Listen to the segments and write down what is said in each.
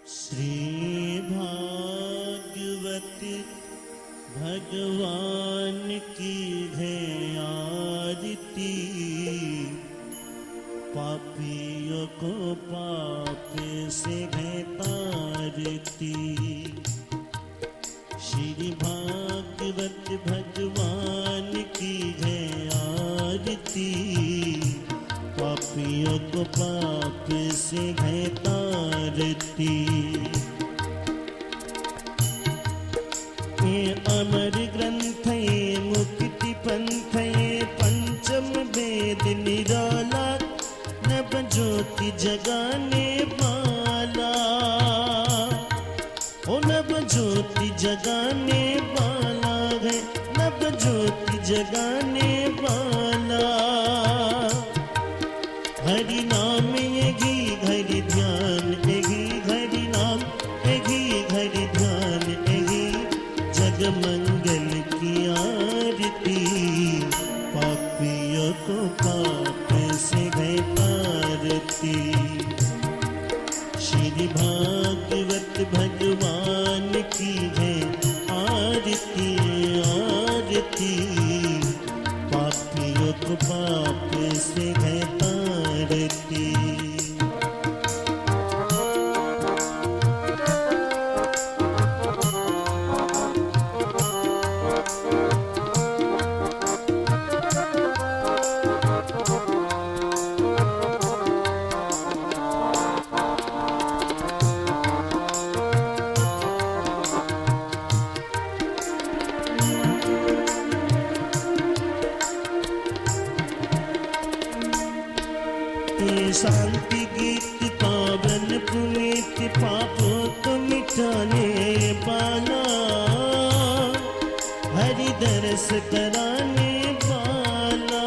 श्री भागवत भगवान की है आरती, पापियों को पाप से है तारती। श्री भागवत भगवान की है आरती, पापियों को पाप से है तारती। ये अमर ग्रंथ ये मुक्ति पंथ ये पंचम वेद निराला, नव ज्योति जगाने वाला। ओ नव ज्योति जगाने वाला है, नव ज्योति जगाने वाला। हरि नाम यही हरि ध्यान यही हरि नाम यही हरि ध्यान यही, जग मंगल की आरती, पापियों को पाप से है तारती। श्री भागवत भगवान की है आरती आरती, पापियों को पाप से है तारती। शांति गीत पावन पुनीत, पापों को मिटाने वाला, हरि दरस कराने वाला।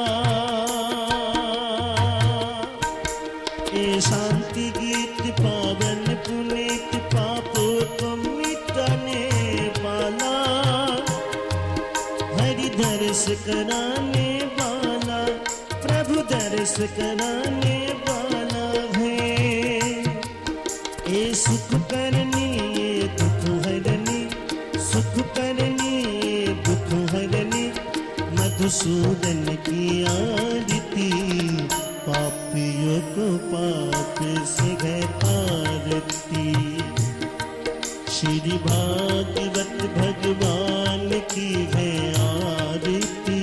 ये शांति गीत पावन पुनीत, पापों को मिटाने वाला, हरि दरस कराने वाला, प्रभु दरस कराने वाला है। ये सुख करनी ये दुख हरनी, सुख करनी ये दुख हरनी, मधुसूदन की आरती, पापियों को पाप से है तारती। श्री भागवत भगवान की है आरती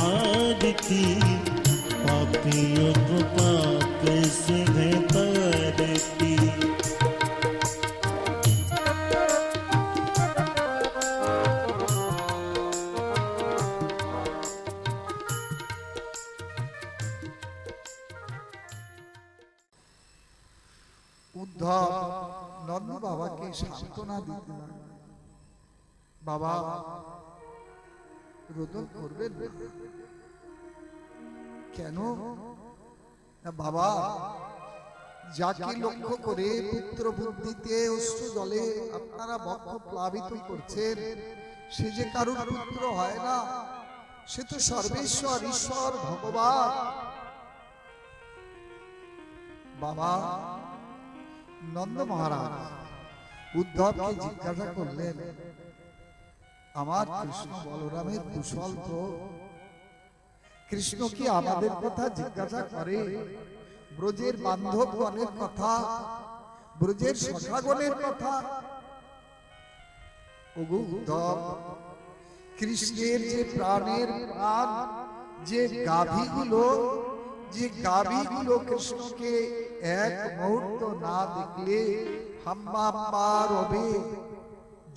आरती, पापियों को पाप से है तारती। उद्धव नंद बाबा के सांत्वना दिते बाबा রোদন করবেন কেন না বাবা, যাকে লক্ষ্য করে পুত্র বুদ্ধিতে অশ্রু জলে আপনারা বক্ষ প্লাবিত করছেন, সে যে কারুর পুত্র হয় না, সে তো সর্বেশ্বর ঈশ্বর ভগবান। বাবা নন্দ মহারাজ উদ্ধবকে জিজ্ঞাসা করলেন, আমার কৃষ্ণ বলরামের কুশল তো? কৃষ্ণ কি আমাদের কথা জিজ্ঞাসা করে? ব্রজের বান্ধবগণের কথা, ব্রজের সখাগণের কথা? ওগো উদ্ধব, কৃষ্ণের যে প্রাণের প্রাণ, যে গাভীগুলো কৃষ্ণকে এক মুহূর্ত না দেখলে হাম্মা হাম্মা রবে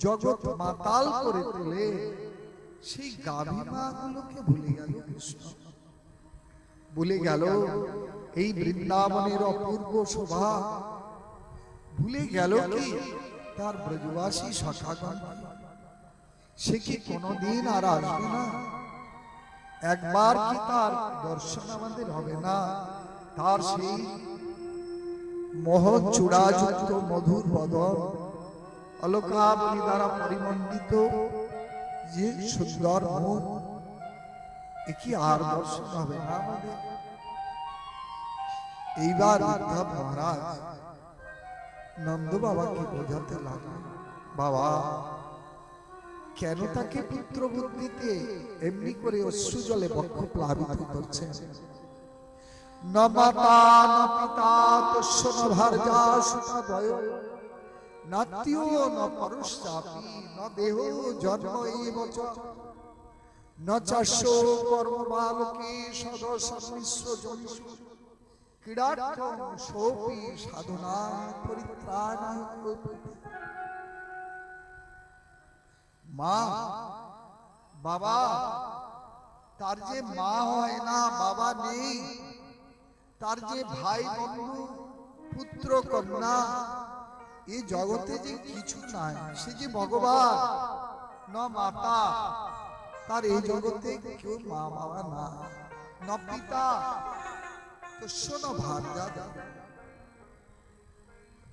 জগৎ মাতাল করে তোলে, সেই গাভী মাগুলোকে ভুলে গেল কৃষ্ণ। ভুলে গেল এই বৃন্দাবনের অপূর্ব শোভা, ভুলে গেল কি তার ব্রজবাসী সখাগণ। সে কি কোনদিন আর আসবে না? একবার কি তার দর্শন আমাদের হবে না? তার সেই মোহন চূড়াযুক্ত মধুর বদন, অলকাবলী দ্বারা পরিমণ্ডিত যে সুন্দর মুখ, এ কি আর দর্শন হবে না আমাদের? এইবার উদ্ধব মহারাজ নন্দ বাবাকে বোঝাতে লাগলেন, বাবা কেন তাকে পুত্র বুদ্ধিতে এমনি করে অশ্রু জলে বক্ষ প্লাবিত করছেন? ন মাতা ন পিতা তস্য ন ভার্যা সুতা বয় নাত্মীয় ন পরশ্চাপি ন দেহ জন্ম এব চ ন চাস্য কর্ম বালকে সদসম্মিশ্র জনিষু ক্রীড়ার্থং সোপি সাধনা পরিত্রাণায় কল্পতে। মা বাবা, তার যে মা হয় না, বাবা নেই, তার যে ভাই বন্ধু পুত্র কন্যা এই জগতে যে কিছু নাই, সে যে ভগবান ন মাতা, তার এই জগতে কেউ মা বাবা না, ন পিতা তস্য ন ভার্যা,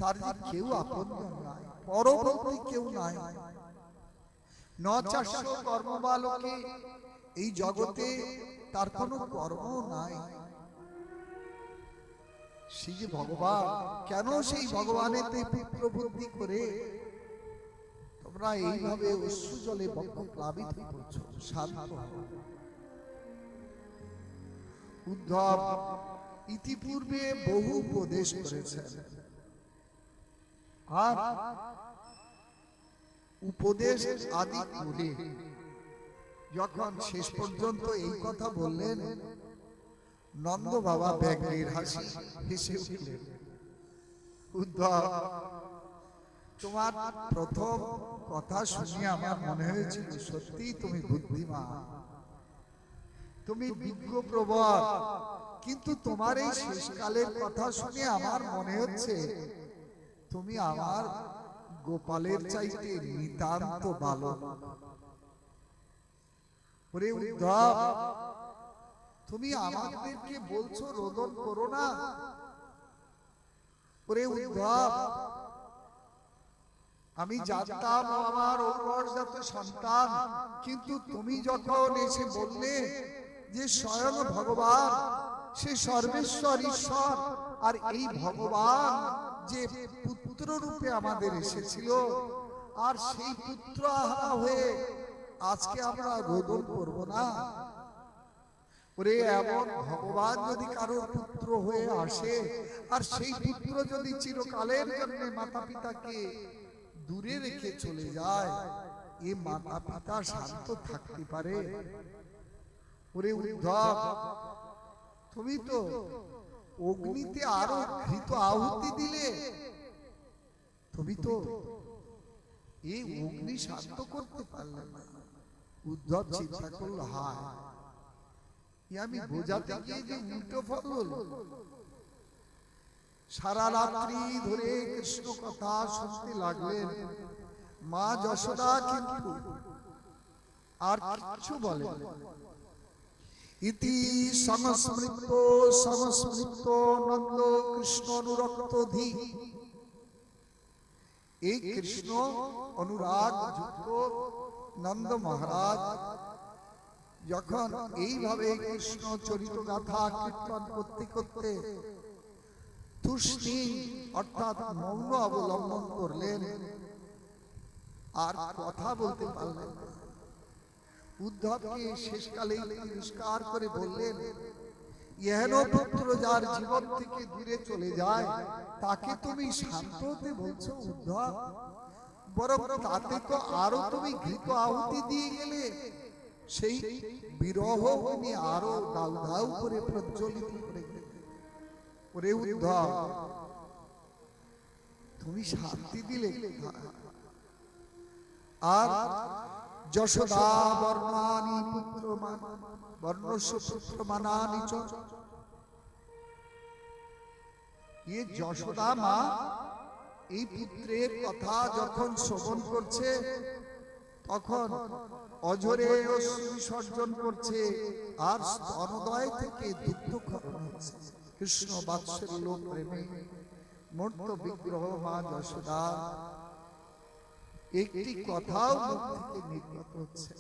তার যে কেউ আপনজন নাই, পরবর্তী কেউ নাই। ন চাস্য কর্ম বালকে, এই জগতে তার কোনো কর্ম নাই। সে যে ভগবান, কেন সেই ভগবানেতে পুত্র বুদ্ধি করে তোমরা এইভাবে অশ্রু জলে বক্ষ প্লাবিত করছো? শান্ত হও। উদ্ধব ইতিপূর্বে বহু উপদেশ করেছেন, আর উপদেশ আদি করে যখন শেষ পর্যন্ত এই কথা বললেন, নন্দ বাবা ব্যঙ্গের হাসি হেসে উঠলেন। উদ্ধব, তোমার প্রথম কথা শুনে আমার মনে হয়েছিল সত্যি তুমি বুদ্ধিমান, তুমি বিজ্ঞ প্রবর, কিন্তু তোমার এই শেষকালের কথা শুনে আমার মনে হচ্ছে তুমি আমার গোপালের চাইতে নিতান্ত বালক। ওরে উদ্ধব, তুমি আমাদেরকে বলছো রোদন করো না? ওরে উদ্ধব, আমি জানতাম ও আমার ঔরসজাত সন্তান, কিন্তু তুমি যখন এসে বললে যে স্বয়ং ভগবান, সে সর্বেশ্বর ঈশ্বর, আর এই ভগবান যে পুত্র রূপে আমাদের এসেছিল, আর সেই পুত্র আহারা হয়ে আজকে আমরা রোদন করব না? ওরে এমন ভগবান যদি কারোর পুত্র হয়ে আসে, আর সেই পুত্র যদি চিরকালের জন্য মাতা পিতাকে দূরে রেখে চলে যায়, এ মাতা পিতা শান্ত থাকতে পারে? ওরে উদ্ধব, তুমি তো অগ্নিতে আরো ঘৃত আহুতি দিলে, তুমি তো এই অগ্নি শান্ত করতে পারলে না। উদ্ধব চিন্তা করলো, হায়, আমি বোঝাতে গিয়ে যে উল্টো ফল হলো। সারা রাত্রি ধরে কৃষ্ণ কথা শুনতে লাগলেন, মা যশোদা কিন্তু আর কিছু বলে। ইতি সংস্মৃত সংস্মৃত নন্দ কৃষ্ণ অনুরক্ত ধী, এই কৃষ্ণ অনুরাগ যুক্ত নন্দ মহারাজ যখন এইভাবে কৃষ্ণ চরিত গাথা কীর্তন করতে করতে তুষ্ণি অর্থাৎ মৌন অবলম্বন করলেন, আর কথা বলতে পারলেন না। উদ্ধবকে শেষকালে তিরস্কার করে বললেন, ইহেন পুত্র যার জীবন থেকে দূরে চলে যায়, তাকে তুমি শান্ত হতে বলছো উদ্ধব? বরং তাতে তো আরো তুমি ঘৃত আহুতি দিয়ে গেলে, সেই বিরহ তুমি আরো দাউ দাউ করে প্রজ্বলিত করে গেলে। ওরে উদ্ধব, তুমি শান্তি দিলে আর যশোদা বর্ণানি পুত্র বর্ণস্য পুত্র মানানি চ, এই যশোদা মা এই পুত্রের কথা যখন শ্রবণ করছে, তখন অঝরে অশ্রু বিসর্জন করছে, আর স্তনদয় থেকে দুগ্ধ ক্ষরণ হচ্ছে। কৃষ্ণ বাৎসল্য প্রেমে মূর্ত বিগ্রহ মা যশোদা একটি কথাও মুখ থেকে নির্গত হচ্ছে।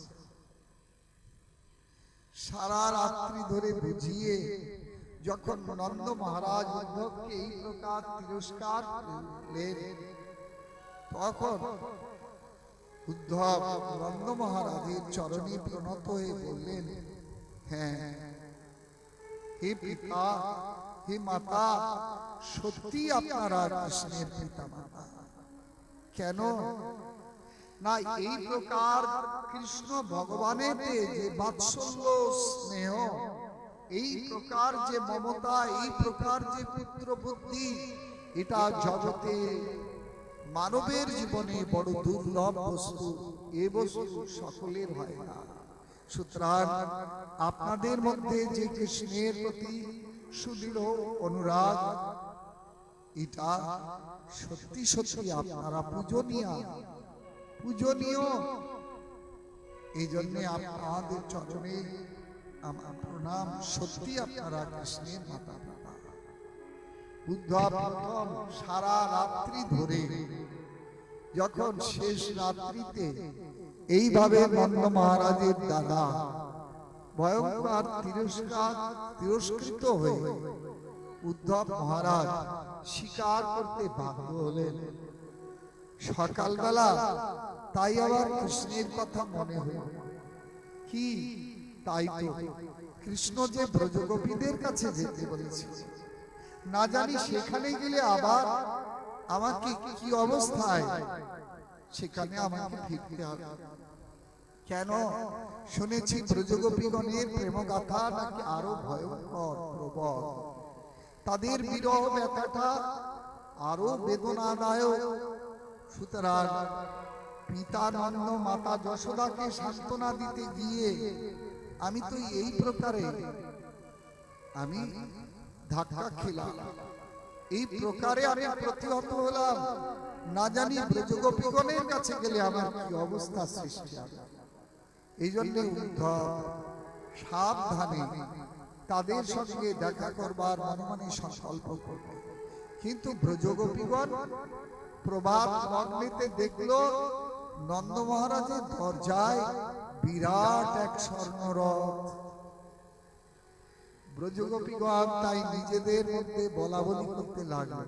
সারা রাত্রি ধরে বুঝিয়ে যখন নন্দ মহারাজ উদ্ধবকে এই প্রকার তিরস্কার করলেন, তখন উদ্ধব নন্দ মহারাজের চরণে প্রণত হয়ে বললেন, হ্যাঁ হে পিতা, হে মাতা, সত্যি আপনারা কৃষ্ণের পিতা মাতা। কেন না এই প্রকার কৃষ্ণ ভগবানের যে বাৎসল্য স্নেহ, এই প্রকার যে মমতা, এই প্রকার যে পুত্র বুদ্ধি, এটা জগতে মানবের জীবনে বড় দুর্লভ বস্তু। এ বস্তু সকলের হয় না। সুতরাং আপনাদের মধ্যে যে কৃষ্ণের প্রতি সুদৃঢ় অনুরাগ, এটা সত্যি সত্যি আপনারা পূজনীয়। এই জন্য আপনাদের চরণে আমার প্রণাম। সত্যি আপনারা কৃষ্ণের মাতা পিতা। উদ্ধব প্রথম সারা রাত্রি ধরে, যখন শেষ রাত্রিতে এইভাবে নন্দ মহারাজের দ্বারা ভয়ঙ্কর তিরস্কৃত হয়ে উদ্ধব মহারাজ স্বীকার করতে বাধ্য হলেন। সকালবেলা তাই আবার কৃষ্ণের কথা মনে হল। কি তাই তো কৃষ্ণ যে ব্রজগোপীদের কাছে যেতে বলেছে, না জানি সেখানে গেলে আবার আমাকে কি অবস্থায় সেখানে আমাকে ফিরতে হবে। কেন শুনেছি ব্রজগোপীগণের প্রেমগাথা নাকি আরো ভয়ঙ্কর প্রবল, তাদের বিরহ ব্যথাটা আরো বেদনাদায়ক। সুতরাং পিতা নন্দ মাতা যশোদাকে সান্ত্বনা দিতে গিয়ে আমি তো এই প্রকারে আমি ধাক্কা খেলাম, এই প্রকারে আমি প্রতিহত হলাম। না জানি ব্রজগোপীগণের কাছে গেলে আমার কি অবস্থা সৃষ্টি হবে। এই জন্য উদ্ধব সাবধানে তাদের সঙ্গে দেখা করবার মনে মনে সংকল্প করল। কিন্তু ব্রজগোপীগণ প্রভাত লগ্নেতে দেখলো নন্দ মহারাজের দরজায় বিরাট এক স্বর্ণরথ। ব্রজগোপীগণ তাই নিজেদের মধ্যে বলা বলি করতে লাগলো,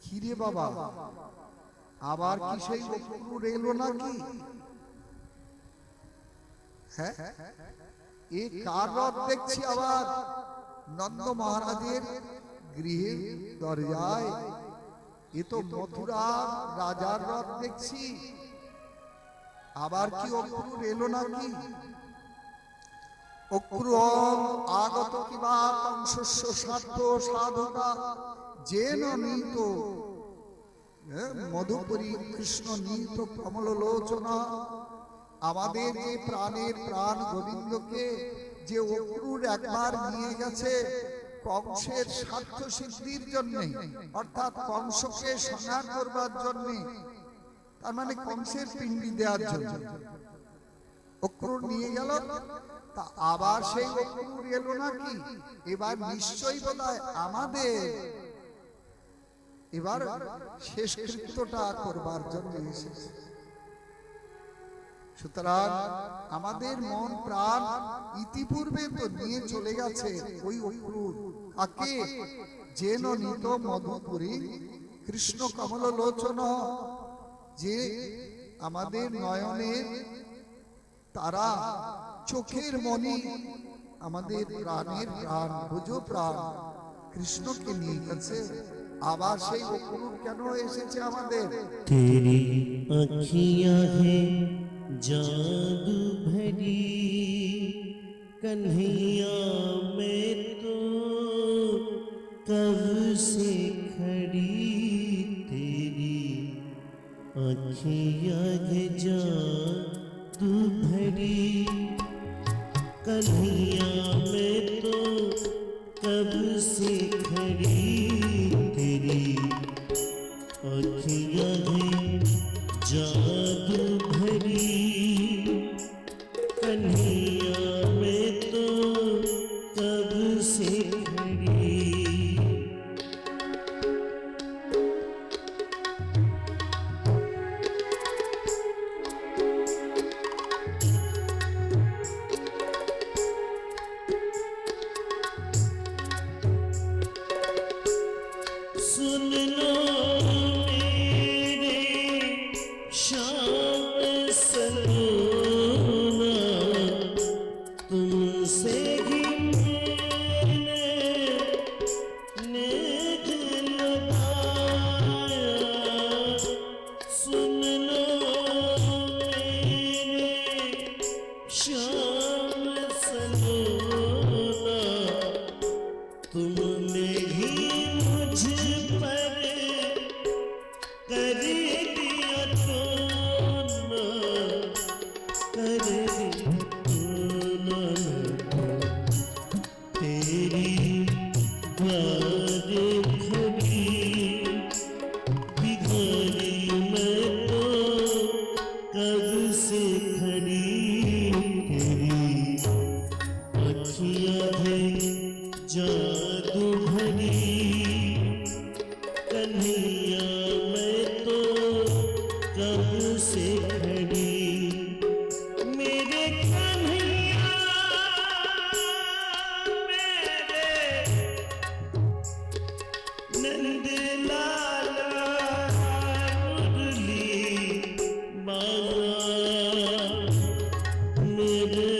কিরে বাবা, আবার কি সেই অক্রূর এলো নাকি? হ্যাঁ, এ কার রথ দেখছি আবার নন্দ মহারাজের গৃহের দরজায়? এ তো মথুরা রাজার রথ দেখছি, আবার কি অক্রূর এলো নাকি? অক্রূরং আগত কিবা কংসস্য সাধ্য সাধকা যেন নীত মধুপুরী কৃষ্ণ নীত কমল লোচনা। আমাদের যে প্রাণের প্রাণ গোবিন্দকে যে অক্রূর একবার নিয়ে গেছে কংসের স্বার্থ সিদ্ধির জন্য, অর্থাৎ কংসকে সংহার করবার জন্য, তার মানে কংসের পিণ্ডি দেওয়ার জন্য অক্রূর নিয়ে গেল। তা আবার সেই অক্রূর এলো নাকি? এবার নিশ্চয়ই বোধহয় আমাদের এবার শেষ কৃত্যটা করবার জন্য এসেছে। সুতরাং আমাদের মন প্রাণ ইতিপূর্বে তো নিয়ে চলে গেছে ওই অক্রূর। কাকে? যেন নিত মধুপুরী কৃষ্ণ কমল লোচন, যে আমাদের নয়নের তারা, চোখের মণি, আমাদের প্রাণের প্রাণ, ভুজ প্রাণ কৃষ্ণকে নিয়ে গেছে। আবার সেই অক্রূর কেন এসেছে আমাদের? तेरी आँखियाँ है जादू भरी कन्हैया में तो कब से खड़ी, तेरी आँखियाँ है जादू भरी कन्हैया में तो कब से खड़ी, तेरी आँखियाँ हैं जादू भरी कन्हैया में तो कब से खड़ी। कर दिया तो ना कर दिया तो ना तेरी बात खड़ी भिखारी मैं तो कब से खड़ी तेरी अखियाँ है जादू भरी कन्हैया मैं तो कब से खड़ी मेरे कन्हैया मेरे नंद लाला मुरली माला मेरे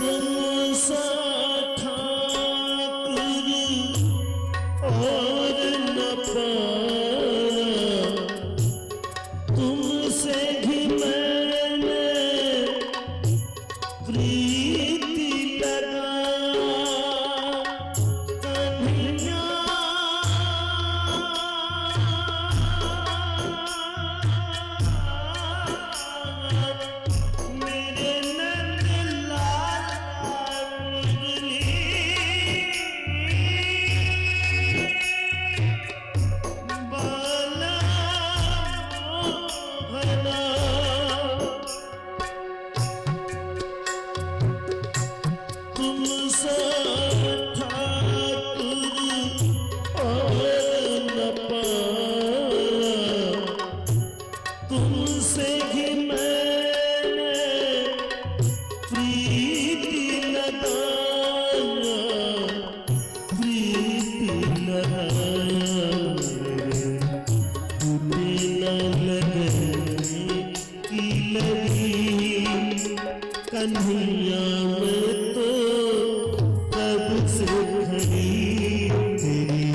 तुम सा ठाकुर और न पाया तुमसे भी मैंने प्रीति लगा कन्हैया मेरे नंद तुम सा ठाकुर और न पाया तुमसे ही मैंने प्रीति लगाया प्रीति लगाया टूटे न लगने की लगी कन्हैया मैं तो कब से खड़ी तेरी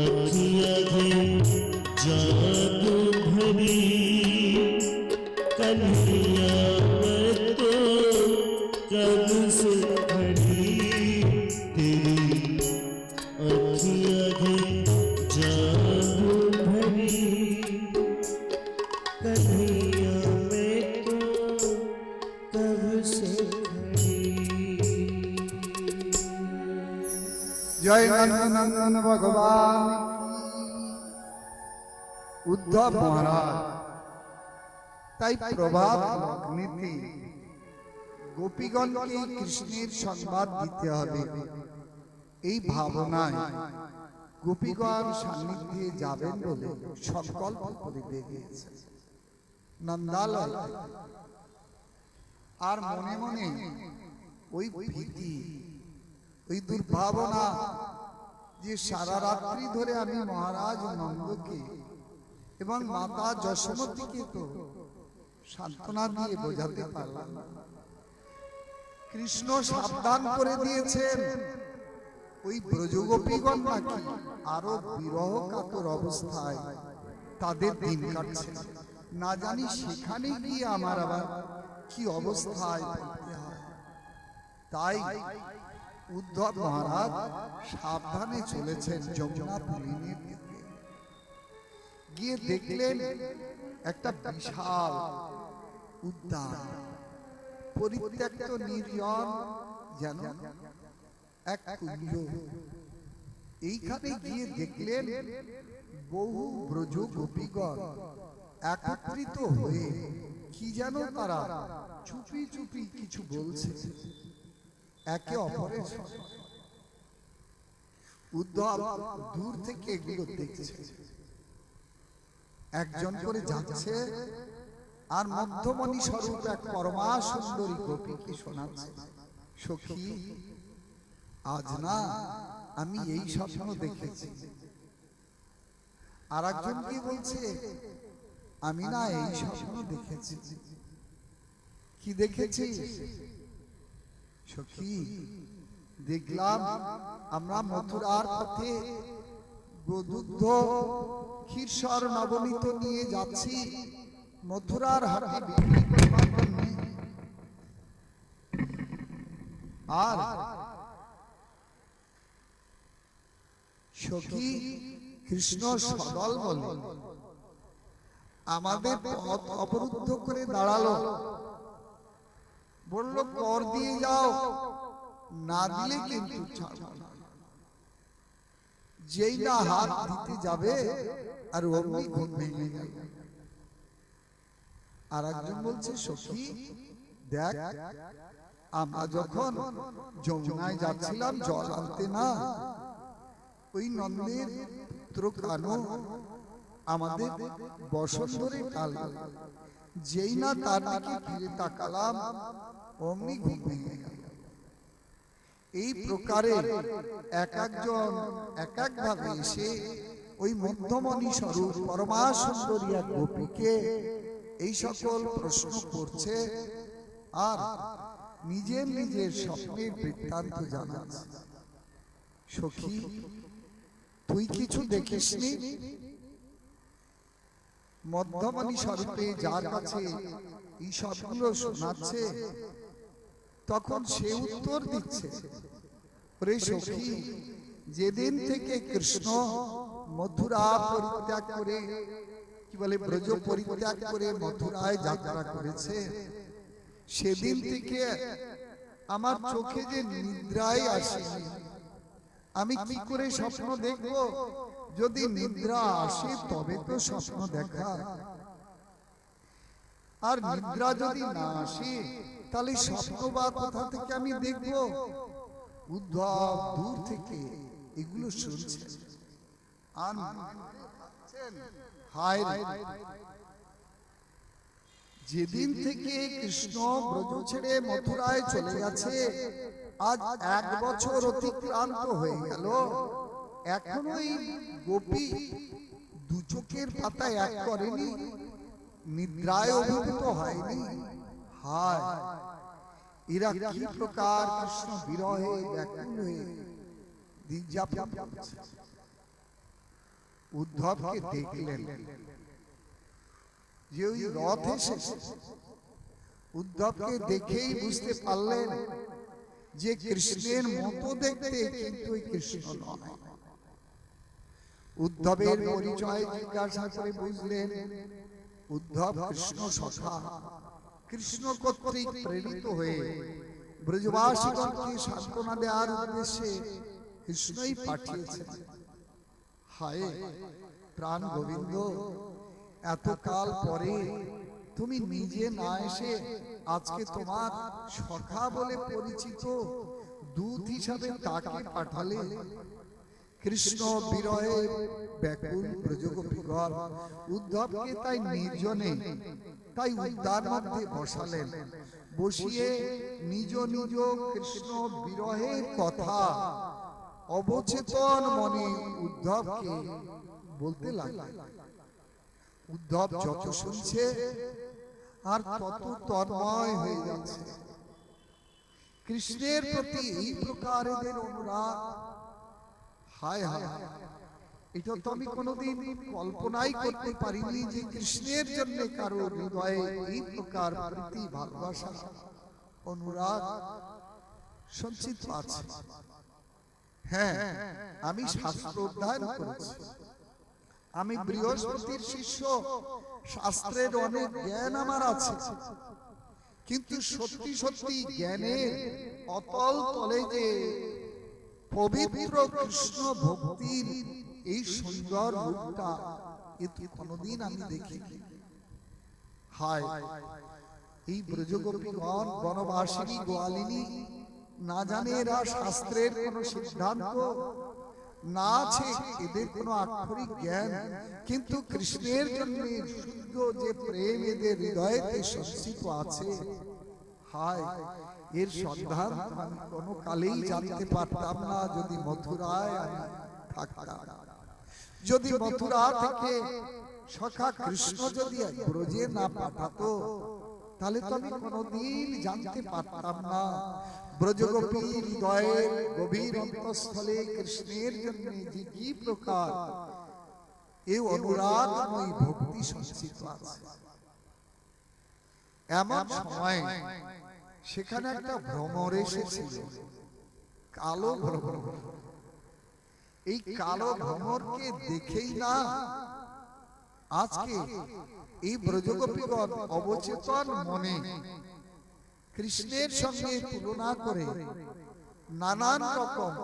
अखियाँ हैं जादू भरी कन्हैया मैं तो कब से खड़ी तेरी अखियाँ हैं जादू भरी कन्हैया मैं तो कब से खड़ी जय नंदनंदन भगवान उद्धव महाराज তাই প্রভাত লগ্নেতে গোপীগণকে কৃষ্ণের সংবাদ দিতে হবে এই ভাবনায় গোপীগণ সান্নিধ্যে যাবেন বলে সংকল্প করে বেরিয়েছে নন্দালয় আর মনে মনে ওই ভীতি ওই দুর্ভাবনা যে সারা রাত্রি ধরে আমি মহারাজ নন্দকে এবং মাতা যশোমতীকে তো সান্ত্বনা দিয়ে বোঝাতে পারলাম না। কৃষ্ণ সাবধান করে দিয়েছেন ওই ব্রজগোপীগণ নাকি আরো বিরহ কাতর অবস্থায় তাদের দিন কাটছে না জানি সেখানে গিয়ে আমার আবার কি অবস্থায় পড়তে হয়। তাই উদ্ধব মহারাজ সাবধানে চলেছেন যমুনা পুলিনের দিকে। গিয়ে দেখলেন একটা বিশাল উদ্যান, পরিত্যক্ত নির্জন যেন এক কুঞ্জ। এইখানে গিয়ে দেখলেন বহু ব্রজ গোপীগণ একত্রিত হয়ে কি যেন তারা চুপি চুপি কিছু বলছে একে অপরের সঙ্গে। উদ্ধব দূর থেকে এগুলো দেখছে, একজন করে যাচ্ছে আর মধ্যমণি স্বরূপ এক পরমা সুন্দরী গোপীকে শোনাচ্ছে, সখী আজ না আমি এই স্বপ্ন দেখেছি। আর একজন কি বলছে, আমি না এই স্বপ্ন দেখেছি। কি দেখেছি সখী? দেখলাম আমরা মথুরার পথে গোদুগ্ধ ক্ষীরসর নবনীত নিয়ে যাচ্ছি মথুরার হাটে বিক্রি করবার জন্য। আর সখী কৃষ্ণ সদল বলে আমাদের পথ অবরুদ্ধ করে দাঁড়ালো, বলল কর দিয়ে যাও, না দিলে কিন্তু ছাড়ব না। যেই না হাত দিতে যাবে আর অমনি ঘুম ভেঙে গেল। আর একজন বলছে, সখী দেখ, আমরা যখন যমুনায় যাচ্ছিলাম জল আনতে, না ওই নন্দের পুত্র কানু আমাদের বসন ধরে টাল, যেই না তার দিকে ফিরে তাকালাম অমনি ঘুম ভেঙে গেল। এই প্রকারে এক একজন এক এক ভাবে এসে ওই মধ্যমণি স্বরূপ পরমা সুন্দরী এক গোপীকে এই সকল প্রশ্ন করছে আর নিজের নিজের স্বপ্নের বৃত্তান্ত জানাচ্ছে। সখী তুই কিছু দেখিসনি? মধ্যমণি স্বরূপে যার কাছে এই সবগুলো শোনাচ্ছে, তখন সে উত্তর দিচ্ছে, ওরে সখী, যেদিন থেকে কৃষ্ণ মথুরা পরিত্যাগ করে, কি বলে, ব্রজ পরিত্যাগ করে মথুরায় যাত্রা করেছে, সেদিন থেকে আমার চোখে যে নিদ্রায় আসেনি। আমি কি করে স্বপ্ন দেখব? যদি নিদ্রা আসে তবে তো স্বপ্ন দেখা। আর নিদ্রা যদি না আসে তাহলে স্বপ্ন বা কোথা থেকে আমি দেখব? উদ্ধব দূর থেকে এগুলো শুনছে আর হায়, যেদিন থেকে কৃষ্ণ ব্রজ ছেড়ে মথুরায় চলে গেছে আজ 1 বছর অতিক্রান্ত হয়ে গেল, এখনো এই গোপী দু চোখের পাতা এক করেনি, নিদ্রায় অভিভূত হয়নি। হায়, এরা কি প্রকার কৃষ্ণ বিরহে ব্যাকুল হয়ে দিন যাপন করছে। উদ্ধবকে দেখলেন যে ওই রথ এসেছে, উদ্ধবকে দেখেই বুঝতে পারলেন যে কৃষ্ণের মতো দেখতে, কিন্তু ওই কৃষ্ণ নয়। উদ্ধবের পরিচয় জিজ্ঞাসা করে বুঝলেন উদ্ধব কৃষ্ণ সখা, কৃষ্ণ কর্তৃক প্রেরিত হয়ে ব্রজবাসীগণকে সান্ত্বনা দেওয়ার উদ্দেশ্যে কৃষ্ণই পাঠিয়েছেন। হায় প্রাণ গোবিন্দ, এতকাল পরে তুমি নিজে না এসে আজকে তোমার সখা বলে পরিচিত দূত হিসাবে তাকে পাঠালে। কৃষ্ণ বিরহে ব্যাকুল ব্রজগোপীগণ উদ্ধবকে তাই নির্জনে, তাই উদ্যান মধ্যে বসালেন। বসিয়ে নিজ নিজ কৃষ্ণ বিরহের কথা অবচেতন মনে উদ্ধবকে বলতে লাগলেন। উদ্ধব যত শুনছে আর তত তন্ময় হয়ে যাচ্ছে। কৃষ্ণের প্রতি এই প্রকার এদের অনুরাগ, হায় হায়, এটা তো আমি কোনোদিন কল্পনাই করতে পারিনি যে কৃষ্ণের জন্য কারো হৃদয়ে এই প্রকার প্রীতি, ভালোবাসা, অনুরাগ সঞ্চিত আছে। হ্যাঁ, আমি শাস্ত্র অধ্যয়ন করেছি, আমি বৃহস্পতির শিষ্য, শাস্ত্রের অনেক জ্ঞান আমার আছে, কিন্তু সত্যি সত্যি জ্ঞানের অতল তলে যে পবিত্র কৃষ্ণ ভক্তির এই সুন্দর রূপটা, এটি কোনদিন আমি দেখিনি। হায়, এই ব্রজগোপীগণ বনবাসিনী গোয়ালিনী, না জানে এরা শাস্ত্রের কোন সিদ্ধান্ত, না আছে এদের কোন আক্ষরিক জ্ঞান, কিন্তু কৃষ্ণের জন্য শুদ্ধ যে প্রেম এদের হৃদয়েতে সঞ্চিত আছে। হায়, এর সন্ধান আমি কোনো কালেই জানতে পারতাম না যদি মথুরায় আমি থাকতাম। যদি মথুরা থেকে সখা কৃষ্ণ যদি ব্রজে না পাঠাতো, তাহলে তো আমি কোনোদিন জানতে পারতাম না ব্রজগোপী হৃদয়ের গভীর অন্তঃস্থলে কৃষ্ণের জন্য যে কি প্রকার এই অনুরাগময়ী ভক্তি সঞ্চিত আছে। এমন সময় সেখানে একটা ভ্রমর এসেছিল, কালো ভ্রমর। এই কালো ভ্রমরকে দেখেই না আজকে এই ব্রজগোপীগণ অবচেতন মনে কৃষ্ণের সঙ্গে তুলনা করে নানান রকম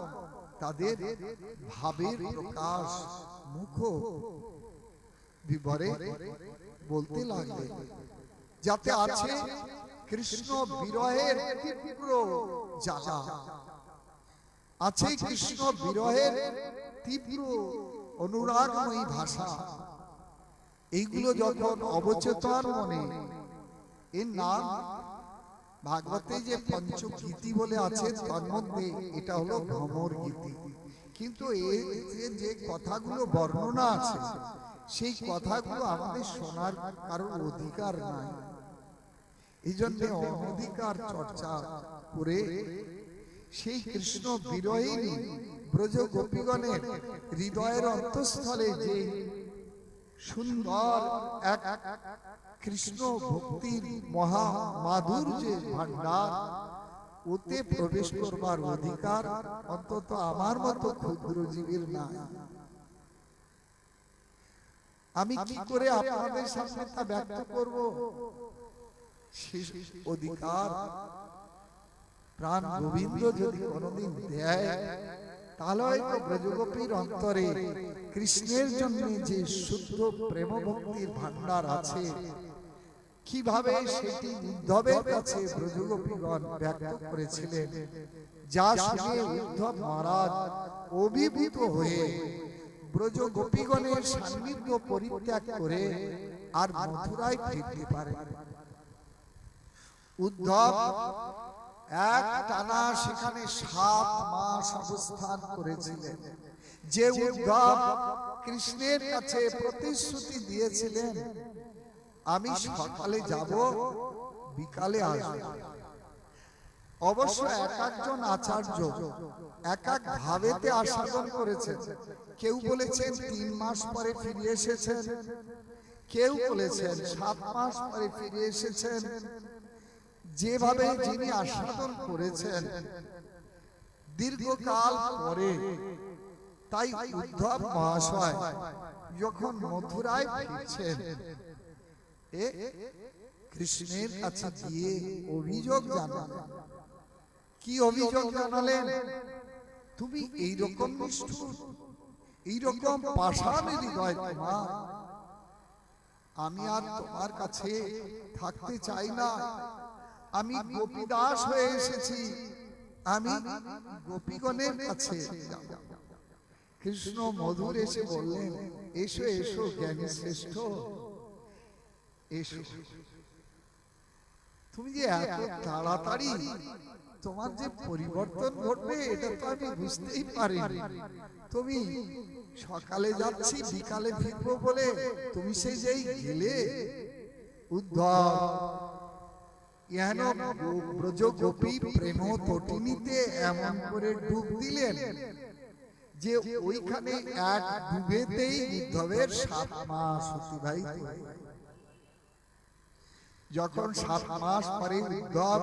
তাদের ভাবের প্রকাশ মুখ বিবরে বলতে লাগলেন, যাতে আছে কৃষ্ণ বিরহের তীব্র জ্বালা, আছে কৃষ্ণ বিরহের তীব্র অনুরাগময়ী ভাষা। এইগুলো যখন অবচেতন মনে, এর নাম ভাগবতে যে পঞ্চগীতি বলে আছে তার মধ্যে এটা হলো ভ্রমর গীতি। কিন্তু এর যে কথাগুলো বর্ণনা আছে সেই কথাগুলো আমাদের শোনার কারোর অধিকার নাই। এই জন্য অনধিকার চর্চা করে সেই কৃষ্ণ বিরহিনী ব্রজ গোপীগণের হৃদয়ের অন্তঃস্থলে যে সুন্দর এক কৃষ্ণ ভক্তির মহা মাধুর্যের ভান্ডার, ওতে প্রবেশ করবার অধিকার অন্তত আমার মতো ক্ষুদ্র জীবের নাই। আমি কি করে আপনাদের সামনে তা ব্যক্ত করব? অধিকার প্রাণ গোবিন্দ যদি কোনদিন দেয়, তাহলে হয়তো ব্রজগোপীর অন্তরে কৃষ্ণের জন্য যে শুদ্ধ প্রেম ভক্তির ভান্ডার আছে, কিভাবে সেটি উদ্ধবের কাছে ব্রজগোপীগণ ব্যক্ত করেছিলেন, যা শুনে উদ্ধব মহারাজ অভিভূত হয়ে ব্রজগোপীগণের সান্নিধ্য পরিত্যাগ করে আর মথুরায় ফিরতে পারেন। উদ্ধব এক টানা সেখানে 7 মাস অবস্থান করেছিলেন। যে উদ্ধব কৃষ্ণের কাছে প্রতিশ্রুতি দিয়েছিলেন, আমি সকালে যাব, বিকালে আসব। অবশ্য এক একজন আচার্য এক এক ভাবেতে আস্বাদন করেছেন। কেউ বলেছেন 3 মাস পরে ফিরে এসেছেন, কেউ বলেছেন 7 মাস পরে ফিরে এসেছেন। যেভাবে যিনি আস্বাদন করেছেন দীর্ঘকাল পরে, তাই উদ্ধব মহাশয় যখন মথুরায় ফিরছেন, কৃষ্ণের কাছে গিয়ে অভিযোগ জানালেন। কি অভিযোগ জানালেন? তুমি এইরকম নিষ্ঠুর, এইরকম পাষাণ হৃদয় তোমার, আমি আর তোমার কাছে থাকতে চাই না। আমি গোপীদাস হয়ে এসেছি, আমি গোপীগণের কাছে। কৃষ্ণ মধুর এসে বললেন, এসো এসো জ্ঞানী শ্রেষ্ঠ, এসো। তুমি যে এত তাড়াতাড়ি তোমার যে পরিবর্তন ঘটবে এটা তো আমি বুঝতেই পারিনি। তুমি সকালে যাচ্ছি বিকালে ফিরবো বলে তুমি সেই যেই গেলে, উদ্ধব যেন ব্রজগোপী প্রেম তটিনীতে এমন করে ডুব দিলেন যে ওইখানে এক ডুবেতেই উদ্ধবের 7 মাস অতিবাহিত হয়ে গেল। যখন 7 মাস পরে উদ্ধব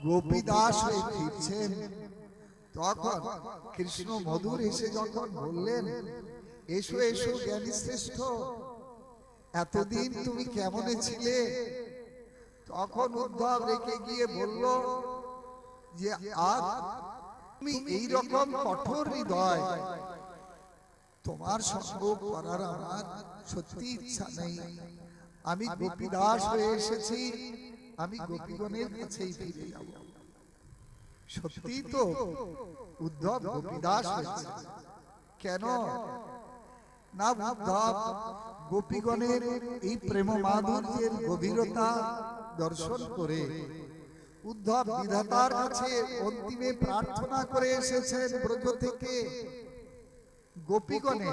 গোপীদাস হয়ে ফিরছেন, তখন কৃষ্ণ মধুর এসে যখন বললেন, এসো এসো জ্ঞানী শ্রেষ্ঠ, এতদিন তুমি কেমন ছিলে? তখন উদ্ধব রেখে গিয়ে বলল যে আজ তুমি এইরকম কঠোর হৃদয়, তোমার সঙ্গ করার আমার সত্যি ইচ্ছা নেই। আমি গোপীদাস হয়ে এসেছি, আমি গোপীগণের কাছেই ফিরে যাব। সত্যি তো উদ্ধব গোপীদাস হয়েছে। কেন না? উদ্ধব গোপীগণের এই প্রেম মাধুর্যের গভীরতা দর্শন করে উদ্ধব বিধাতার কাছে অন্তিমে প্রার্থনা করে এসেছেন ব্রজ থেকে। গোপীগণে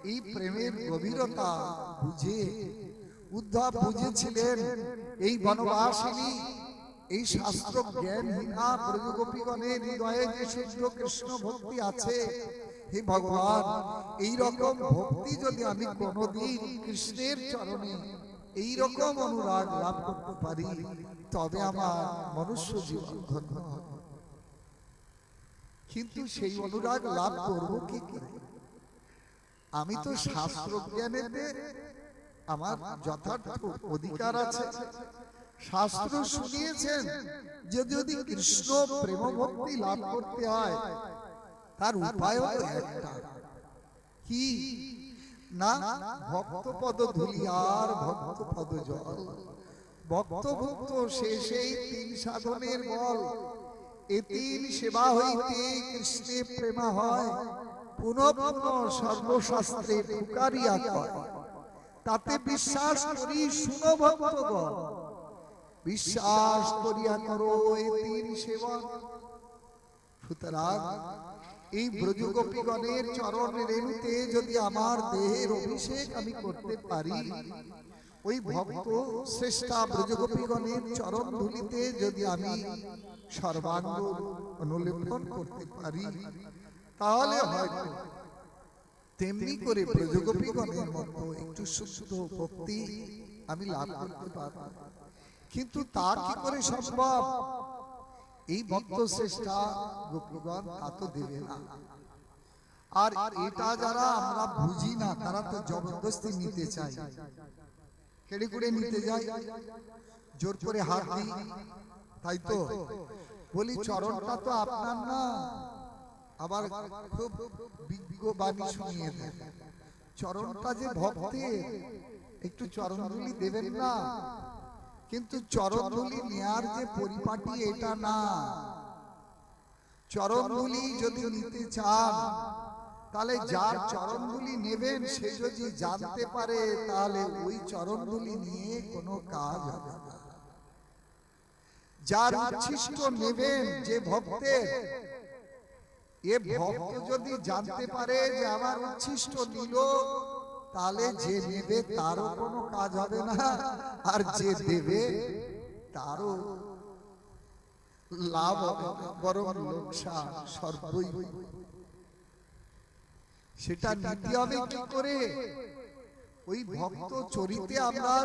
এই প্রেমের গভীরতা বুঝে উদ্ধব বুঝেছিলেন এই বনবাসিনী, এই শাস্ত্র জ্ঞানহীনা ব্রজগোপীগণের হৃদয়ে যে শুদ্ধ কৃষ্ণ ভক্তি আছে, হে ভগবান, এই রকম ভক্তি যদি আমি কোনদিন কৃষ্ণের চরণে এই রকম অনুরাগ লাভ করতে পারি, তবে আমার মনুষ্য জীবন ধন্য হবে। কিন্তু সেই অনুরাগ লাভ করব কি করে? আমি তো শাস্ত্র জ্ঞানেতে আমার যথার্থ অধিকার আছে। শাস্ত্র শুনিয়েছেন যে যদি কৃষ্ণ প্রেম ভক্তি লাভ করতে হয়, তার উপায় হলো একটা, কি না ভক্ত পদ ধুলি আর ভক্ত পদ জল। ভক্ত ভক্ত শেষেই তিন সাধনের বল, এ তিন সেবা হইতে কৃষ্ণে প্রেমা হয়, পুনঃ পুনঃ সর্বশাস্ত্রে পুকারিয়া কয়। তাতে বিশ্বাস করি শুনো ভক্তগণ, বিশ্বাস করিয়া করো এই তিন সেবা। সুতরাং এই ব্রজগোপীগণের চরণ রেণুতে যদি আমার দেহের অভিষেক আমি করতে পারি, ওই ভক্ত শ্রেষ্ঠা ব্রজগোপীগণের চরণ ধুলিতে যদি আমি সর্বাঙ্গ অনুলেপন করতে পারি, তাহলে হয়তো তেমনি করে ব্রজগোপীগণের মতো একটু শুদ্ধ ভক্তি আমি লাভ করতে পারব। কিন্তু তা কি করে সম্ভব? এই ভক্ত শ্রেষ্ঠা গোপীগণ তা তো দেবে না। আর এটা যারা আমরা বুঝি না, তারা তো জবরদস্তি নিতে চাই, কেড়ে কুড়ে নিতে যায়, জোর করে হাত দিই। তাই তো বলি, চরণটা তো আপনার না। আবার খুব বিজ্ঞ বাণী শুনিয়ে দেন, চরণটা যে ভক্তের, একটু চরণধুলি দেবেন না। কিন্তু চরণধুলি নেয়ার যে পরিপাটি এটা না। চরণধুলি যদি নিতে চান, তাহলে যার চরণধুলি নেবেন সে যদি জানতে পারে, তাহলে ওই চরণধুলি নিয়ে কোনো কাজ হবে না। যার উচ্ছিষ্ট নেবেন যে ভক্তের, এ ভক্ত যদি জানতে পারে যে আমার উচ্ছিষ্ট নিল, তাহলে যে নেবে তারও কোনো কাজ হবে না, আর যে দেবে তারও লাভ হবে না, বরং লোকসান সর্বই। সেটা নিতে হবে কি করে? ওই ভক্ত চরিতে আমরা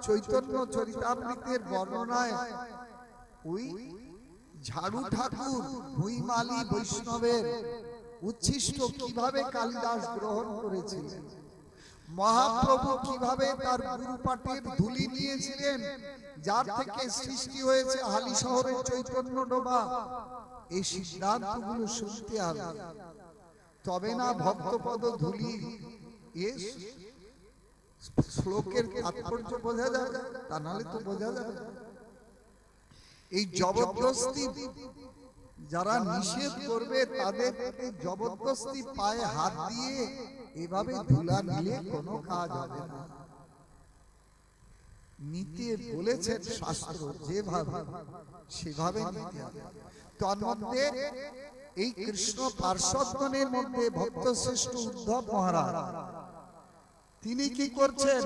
চৈতন্য চরিতামৃতের বর্ণনায় ওই ঝাড়ু ঠাকুর ভুইমালি বৈষ্ণবের উচ্ছিষ্ট কিভাবে কালিদাস গ্রহণ করেছিলেন, মহাপ্রভু কিভাবে তার গুরুপাটের ধুলি নিয়েছিলেন, যার থেকে সৃষ্টি হয়েছে হালি শহরের চৈতন্য ডোবা, এই সিদ্ধান্তগুলো শুনতে হবে, তবে না ভক্তপদ ধুলি এ শ্লোকের তাৎপর্য বোঝা যাবে, তা নাহলে তো বোঝা যাবে। এই জবরদস্তি যারা নিষেধ করবে, তাদের জবরদস্তি পায়ে হাত দিয়ে এভাবে ধুলা নিলে কোনো কাজ হবে না। নিতে বলেছেন শাস্ত্র যেভাবে, সেভাবে নিতে হবে। তন্মধ্যে এই কৃষ্ণ পার্শ্বদগণের মধ্যে ভক্ত শ্রেষ্ঠ উদ্ধব মহারাজ, তিনি কি করছেন?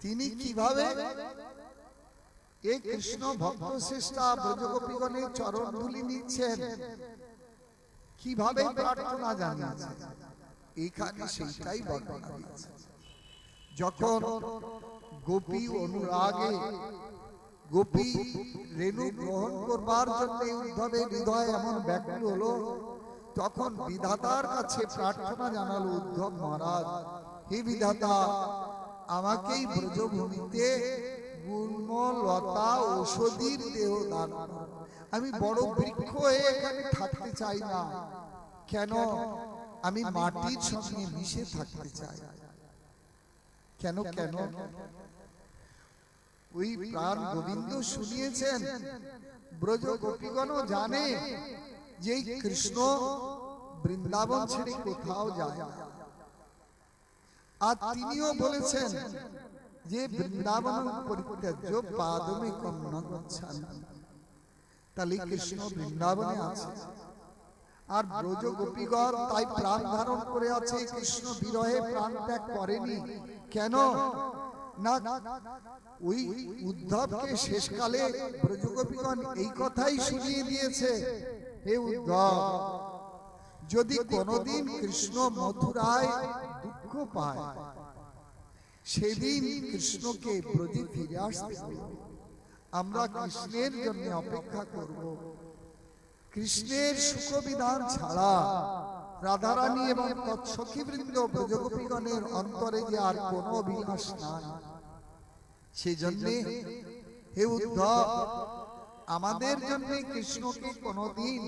তিনি কিভাবে এই কৃষ্ণ ভক্ত শ্রেষ্ঠা ব্রজগোপীগণের চরণ ধুলি নিচ্ছেন, কিভাবে প্রার্থনা জানিয়েছেন, এখানে সেইটাই বর্ণনা দিয়েছে। যখন গোপী অনুরাগে গোপী রেণু গ্রহণ করবার জন্য উদ্ধবের হৃদয় এমন ব্যাকুল হলো, তখন বিধাতার কাছে প্রার্থনা জানালো উদ্ধব মহারাজ, হে বিধাতা, আমাকেই ব্রজভূমিতে গুল্ম লতা ঔষধির দেহ দান করো। আমি বড় বৃক্ষ হয়ে এখানে থাকতে চাই না, কেন? আমি মাটির সঙ্গে মিশে থাকতে চাই। কেন কেন? ওই প্রাণ গোবিন্দ শুনিয়েছেন, ব্রজ গোপীগণ জানে যে কৃষ্ণ বৃন্দাবন ছেড়ে কোথাও যায় না। আর তিনিও বলেছেন যে বৃন্দাবন পরিত্যাজ্য পাদমে কর্ণ গচ্ছামি, তাহলে কৃষ্ণ বৃন্দাবনে আছে। আর ব্রজ গোপীগণ তাই প্রাণ ধারণ করে আছে, কৃষ্ণ বিরহে প্রাণ ত্যাগ করেনি। কেন না, ওই উদ্ধবকে শেষকালে ব্রজ গোপীগণ এই কথাই শুনিয়ে দিয়েছে, হে উদ্ধব, যদি কোনদিন কৃষ্ণ মথুরায় দুঃখ পায়, সেদিন কৃষ্ণকে ব্রজে ফিরে আসতে হবে। আমরা কৃষ্ণের জন্য অপেক্ষা করব। কৃষ্ণের সুখবিধান ছাড়া রাধারানী এবং তৎসখীবৃন্দ ব্রজগোপীগণের অন্তরে যে আর কোনো অভিলাষ নাই। সেই জন্য হে উদ্ধব, আমাদের জন্য কৃষ্ণকে কোনদিন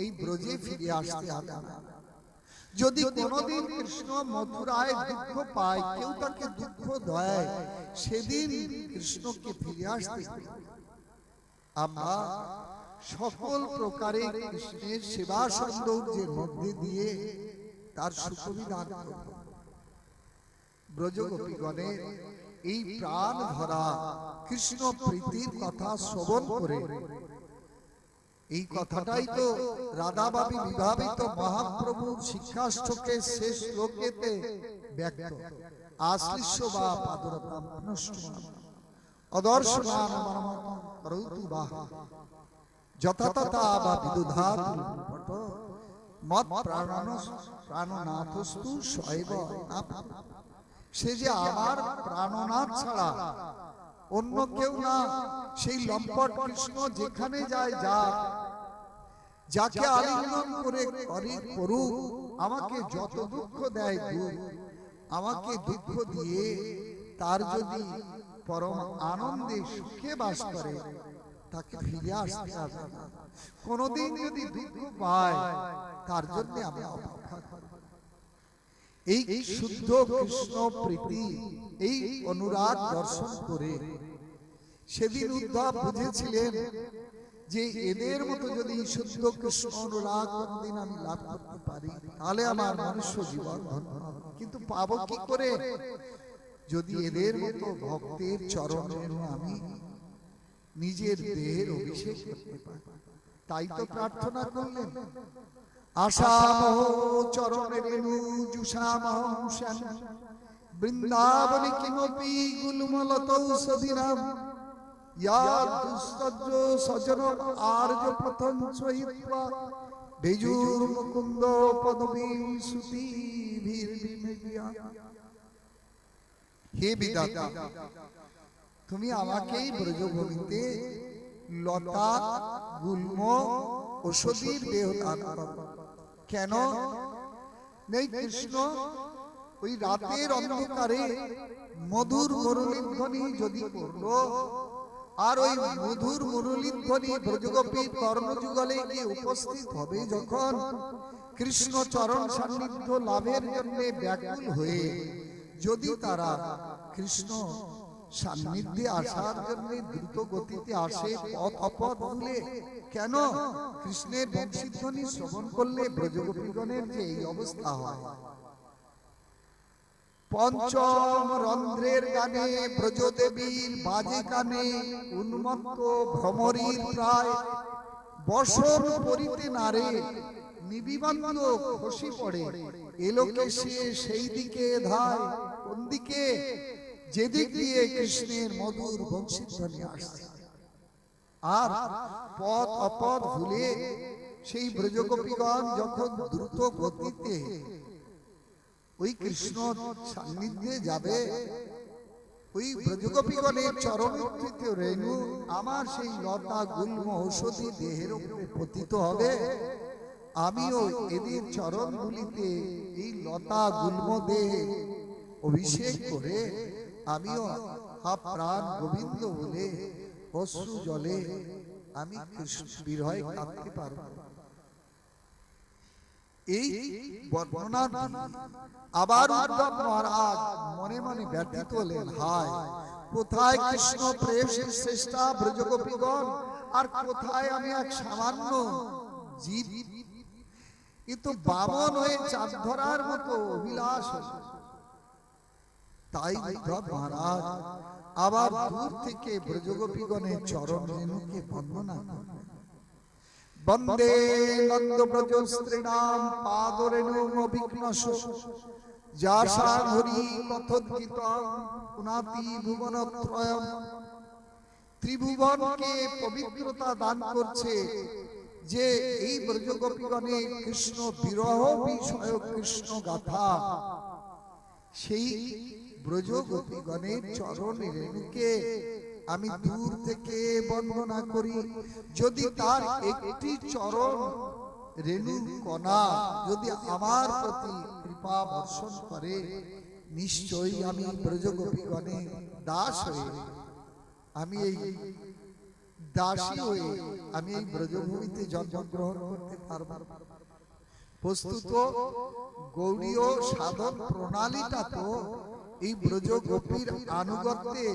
এই ব্রজে ফিরে আসতে হবে না। যদি কোনদিন কৃষ্ণ মথুরায় দুঃখ পায়, কেউ তাকে দুঃখ দেয়, সেদিন কৃষ্ণকে ফিরে আসতে হবে। আমরা সকল প্রকারে কৃষ্ণের সেবা সৌন্দর্যের মধ্যে দিয়ে তার সুখবিধান করব। ব্রজগোপীগণের এই প্রাণ ধরা কৃষ্ণ প্রীতির কথা শ্রবণ করে, এই কথাটাই তো রাধাবাবী বিভাবিত মহাপ্রভুর শিক্ষাষ্ঠকে শেষ শ্লোকেতে ব্যক্ত। আশ্লিষ্য বা পাদরতাম অনুষ্ঠুনাম অদর্শনান করৌতু বাহ যথাতথা বা বিদুধাত মত প্রাণনাথস্তু শৈব। সে যে আমার প্রাণনাথ ছাড়া অন্য কেউ না। সেই লম্পট কৃষ্ণ যেখানে যায় যাক, যাকে আলিঙ্গন করে করুক, আমাকে যত দুঃখ দেয় দুঃখ, আমাকে দুঃখ দিয়ে তার যদি পরম আনন্দে সুখে বাস করে, তাকে ফিরে আসতে হবে না। কোনদিন যদি দুঃখ পায়, তার জন্য আমি অপেক্ষা করব। এই শুদ্ধ কৃষ্ণ প্রীতি, এই অনুরাগ দর্শন করে সেদিন উদ্ধব বুঝেছিলেন যে এদের মতো যদি শুদ্ধ কৃষ্ণ অনুরাগ কোনদিন আমি লাভ করতে পারি, তাহলে আমার মনুষ্য জীবন ধন্য হবে। কিন্তু পাবো কি করে, যদি এদের মতো ভক্তের চরণে আমি নিজের দেহের অভিষেক করতে পারি। তাই তো প্রার্থনা করলেন, আশামহ চরণে রেণু জুষামহং শ্যাম বৃন্দাবনে কিমপি গুলমলতৌষধীনাম ইয়াদুস্তজ্জ সজন আর্য প্রথম সহিত্বা বেজুর মুকুন্দ পদবী সুতি ভীর্বিমেয়া। হে বিধাতা, তুমি আমাকেই ব্রজভূমিতে লতা গুল্ম ঔষধীর দেহ দান করো। কেন নেই কৃষ্ণ ওই রাতের অন্ধকারে মধুর মুরলীধ্বনি যদি করলো, আর ওই মধুর মুরলীধ্বনি ব্রজগোপীর কর্ণযুগলে গিয়ে উপস্থিত হবে, যখন কৃষ্ণ চরণ সান্নিধ্য লাভের জন্য ব্যাকুল হয়ে যদি তারা কৃষ্ণ সান্নিধ্যে আসার জন্য দ্রুত গতিতে আসে, পথ অপথ ভুলে, কেন কৃষ্ণের বংশীধ্বনি শ্রবণ করলে ব্রজগোপীগণের যে এই অবস্থা হয়। পঞ্চম রন্ধ্রের গানে ব্রজদেবীর বাজে কানে উন্মত্ত ভ্রমরীর প্রায় বসন পরিতে নারে নিবিবন্ধ খসি পড়ে এলোকে সে সেই দিকে ধায়। কোন দিকে? যেদিক দিয়ে কৃষ্ণের মধুর বংশীধ্বনি আসছে। আর পথ অপথ ভুলে সেই ব্রজগোপীগণ যখন দ্রুত গতিতে ওই কৃষ্ণ সান্নিধ্যে যাবে, ওই ব্রজগোপীগণের চরণোত্থিত রেণু আমার সেই লতা গুল্ম ঔষধি দেহের উপরে পতিত হবে। আমিও এদের চরণগুলিতে এই লতা গুল্ম দেহে অভিষেক করে আমিও প্রাণ গোবিন্দ বলে অশ্রু জলে আমি কৃষ্ণ বিরহে কাঁদতে পারব। এই বর্ণনা আবার উদ্ধব মহারাজ মনে মনে ব্যথিত হলেন, হায় কোথায় কৃষ্ণ প্রেমের শ্রেষ্ঠা ব্রজগোপীগণ, আর কোথায় আমি এক সামান্য জীব। কিন্তু বামন হয়ে চাঁদ ধরার মতো অভিলাষ, তাই উদ্ধব মহারাজ আবার দূর থেকে ব্রজগোপীগণের চরণ রেণুকে বন্দনা করলেন। বন্দে নন্দ ব্রজ স্ত্রীণাম পাদরেণু অভিঘ্নস যাসা হরি কথোদ্গীতং পুনাতি ভুবনত্রয়ম। ত্রিভুবনকে পবিত্রতা দান করছে যে এই ব্রজগোপীগণের কৃষ্ণ বিরহ বিষয়ক কৃষ্ণ গাথা, সেই ব্রজগোপীগণের চরণ রেণুকে আমি দূর থেকে বন্দনা করি। যদি তার একটি চরণ রেণু কণা যদি আমার প্রতি কৃপা বর্ষণ করে, নিশ্চয়ই আমি ব্রজগোপীগণের দাস হয়ে, আমি এই দাসী হয়ে আমি এই ব্রজভূমিতে জন্মগ্রহণ করতে পারব। বস্তুত গৌড়ীয় সাধন প্রণালীটা তো এই ব্রজগোপীর আনুগত্যে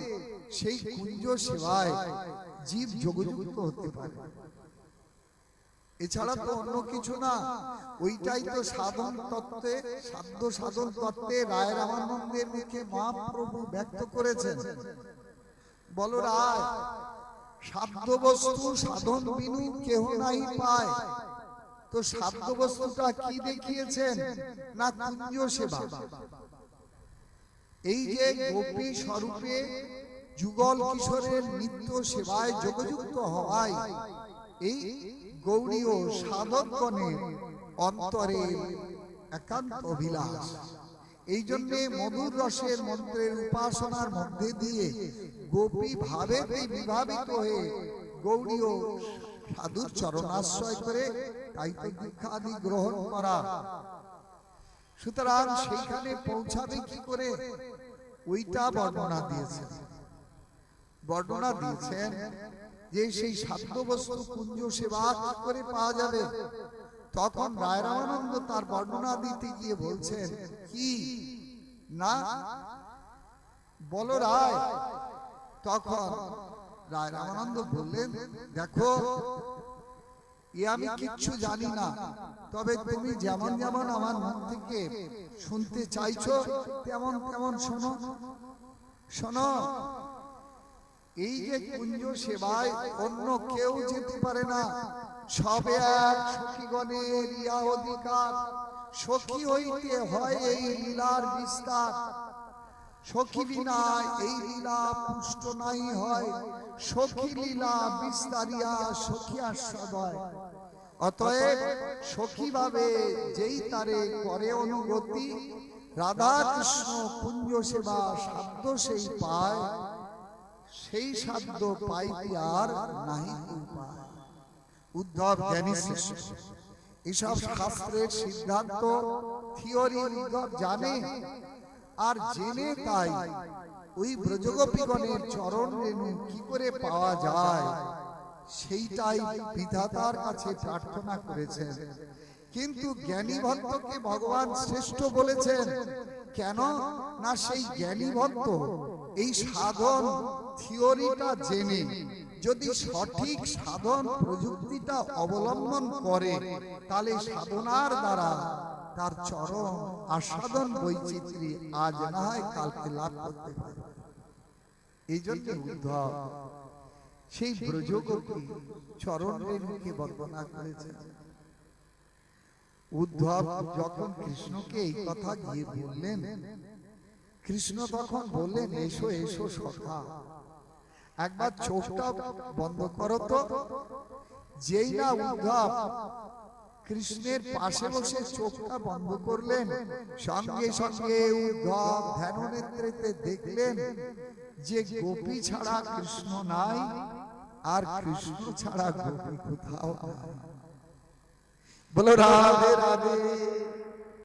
সেই কুঞ্জ সেবায় জীব যোগযুক্ত হতে পারে, এছাড়া তো অন্য কিছু না। ওইটাই তো সাধন তত্ত্বে, সাধ্য সাধন তত্ত্বে রায় রামানন্দের মুখে মহাপ্রভু ব্যক্ত করেছেন। বলো রায়, সাধ্য বস্তু সাধন বিনু কেহ নাই পায়। তো সাধ্য বস্তুটা কি দেখিয়েছেন না কুঞ্জ সেবা। এই যে গোপী স্বরূপে যুগল কিশোরের নিত্য সেবায় যোগযুক্ত হওয়ায় এই গৌড়ীয় সাধকগণের অন্তরে একান্ত অভিলাষ। এই জন্যে মধুর রসের মন্ত্রের উপাসনার মধ্যে দিয়ে গোপী ভাবেতে বিভাবিত হয়ে গৌড়ীয় সাধুর চরণাশ্রয় করে তাইতে দীক্ষাদি গ্রহণ করা। সুতরাং সেইখানে পৌঁছাবে কি করে, ওইটা বর্ণনা দিয়েছেন। বর্ণনা দিয়েছেন যে সেই সাধ্য বস্তু কুঞ্জ সেবা কি করে পাওয়া যাবে। তখন রায় রামানন্দ তার বর্ণনা দিতে গিয়ে বলছেন কি না, বলো রায়। তখন রায় রামানন্দ বললেন, দেখো এ আমি কিচ্ছু জানি না, তবে তুমি যেমন যেমন আমার মন থেকে শুনতে চাইছো তেমন তেমন শোনো। শোনো, এই যে কুঞ্জ সেবায় অন্য কেউ যেতে পারে না, সবে এক সখীগণের ইয়া অধিকার। সখী হইতে হয় এই লীলার বিস্তার, সখী বিনা এই লীলা পুষ্ট নাই হয়। সখী লীলা বিস্তারিয়া সখী আস্বাদয়। অতএব সখী ভাবে যেই তারে করে অনুগতি, রাধা কৃষ্ণ কুঞ্জ সেবা সাধ্য সেই পায়, সেই সাধ্য পাইতে আর নাহি উপায়। উদ্ধব জ্ঞানী শিষ্য, এসব শাস্ত্রের সিদ্ধান্ত থিওরি উদ্ধব জানে, আর জেনে তাই ওই ব্রজগোপীগণের চরণ রেণু কি করে পাওয়া যায় সেইটাই বিধাতার কাছে প্রার্থনা করেছেন। কিন্তু জ্ঞানী ভক্তকে ভগবান শ্রেষ্ঠ বলেছেন কেন না, সেই জ্ঞানী ভক্ত এই সাধন থিওরিটা জেনে যদি সঠিক সাধন প্রযুক্তিটা অবলম্বন করে, তাহলে সাধনার দ্বারা তার চরম আস্বাদন বৈচিত্র্য আজ না হয় কালকে লাভ করতে পারে। এই জন্য উদ্ধব সেই ব্রজগোপী চরণ রেণুকে বন্দনা করেছেন। উদ্ধব যখন কৃষ্ণকে এই কথা গিয়ে বললেন, কৃষ্ণ তখন বললেন, এসো এসো সখা, একবার চোখটা বন্ধ করো তো। যেই না উদ্ধব কৃষ্ণের পাশে বসে চোখটা বন্ধ করলেন, সঙ্গে সঙ্গে উদ্ধব ধ্যান নেত্রেতে দেখলেন যে গোপী ছাড়া কৃষ্ণ নাই, আর কৃষ্ণ ছাড়া গোপী কোথাও নাই। বলো রাধে রাধে।